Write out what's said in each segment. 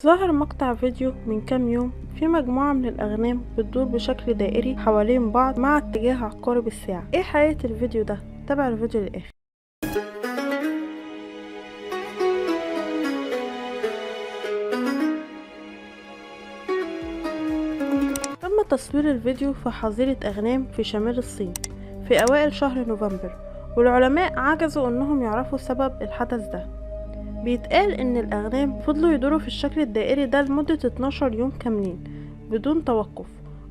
ظهر مقطع فيديو من كام يوم في مجموعة من الأغنام بتدور بشكل دائري حوالين بعض مع اتجاه عقارب الساعة. ايه حقيقة الفيديو ده؟ تابع الفيديو للآخر. تم تصوير الفيديو في حظيرة أغنام في شمال الصين في أوائل شهر نوفمبر، والعلماء عجزوا انهم يعرفوا سبب الحدث ده. بيتقال ان الأغنام فضلوا يدوروا في الشكل الدائري ده لمدة 12 يوم كاملين بدون توقف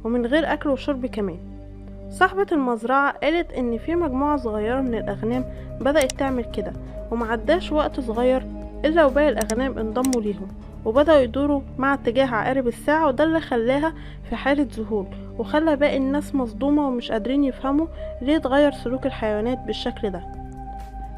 ومن غير أكل وشرب كمان. صاحبة المزرعة قالت ان في مجموعة صغيرة من الأغنام بدأت تعمل كده، ومعداش وقت صغير إلا وباقي الأغنام انضموا ليهم وبدأوا يدوروا مع اتجاه عقارب الساعة، وده اللي خلاها في حالة ذهول وخلى باقي الناس مصدومة ومش قادرين يفهموا ليه اتغير سلوك الحيوانات بالشكل ده.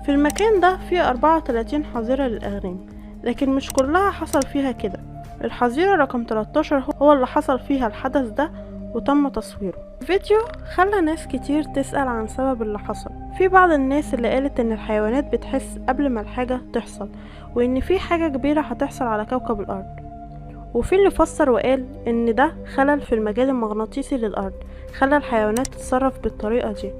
في المكان ده في 34 حظيرة للأغنام، لكن مش كلها حصل فيها كده. الحظيرة رقم 13 هو اللي حصل فيها الحدث ده وتم تصويره. الفيديو خلى ناس كتير تسأل عن سبب اللي حصل. في بعض الناس اللي قالت ان الحيوانات بتحس قبل ما الحاجة تحصل، وان في حاجة كبيرة هتحصل على كوكب الأرض. وفي اللي فسر وقال ان ده خلل في المجال المغناطيسي للأرض خلى الحيوانات تتصرف بالطريقة دي.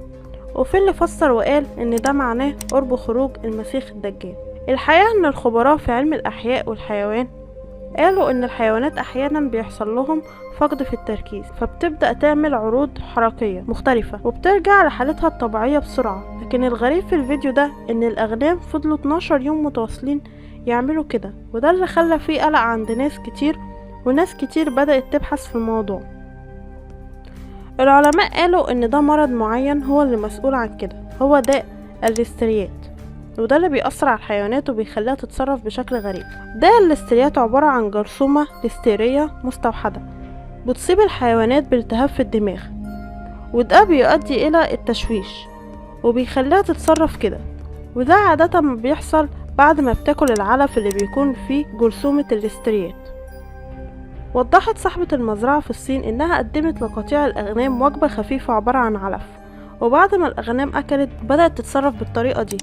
وفي اللي فسر وقال ان ده معناه قرب خروج المسيح الدجال. الحقيقة ان الخبراء في علم الأحياء والحيوان قالوا ان الحيوانات احيانا بيحصل لهم فقد في التركيز، فبتبدأ تعمل عروض حركية مختلفة وبترجع لحالتها الطبيعية بسرعة. لكن الغريب في الفيديو ده ان الأغنام فضلوا 12 يوم متواصلين يعملوا كده، وده اللي خلى فيه قلق عند ناس كتير، وناس كتير بدأت تبحث في الموضوع. العلماء قالوا ان ده مرض معين هو اللي مسؤول عن كده، هو داء الليستريات، وده اللي بيأثر على الحيوانات وبيخليها تتصرف بشكل غريب. داء الليستريات عبارة عن جرثومة ليستيرية مستوحدة بتصيب الحيوانات بالتهاب في الدماغ، وده بيؤدي إلى التشويش وبيخليها تتصرف كده. وده عادة بيحصل بعد ما بتاكل العلف اللي بيكون فيه جرثومة الليستريات. وضحت صاحبة المزرعة في الصين إنها قدمت لقطيع الأغنام وجبة خفيفة عبارة عن علف، وبعد ما الأغنام أكلت بدأت تتصرف بالطريقة دي.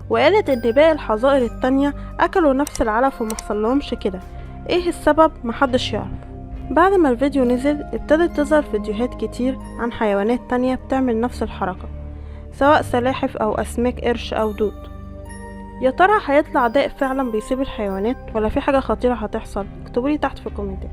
وقالت ان باقي الحظائر التانية اكلوا نفس العلف ومحصلهمش كده. ايه السبب؟ محدش يعرف. بعد ما الفيديو نزل ابتدت تظهر فيديوهات كتير عن حيوانات تانية بتعمل نفس الحركة، سواء سلاحف او اسماك قرش او دود. يا ترى هيطلع داء فعلا بيصيب الحيوانات ولا في حاجة خطيرة هتحصل؟ اكتبولي تحت في الكومنتات.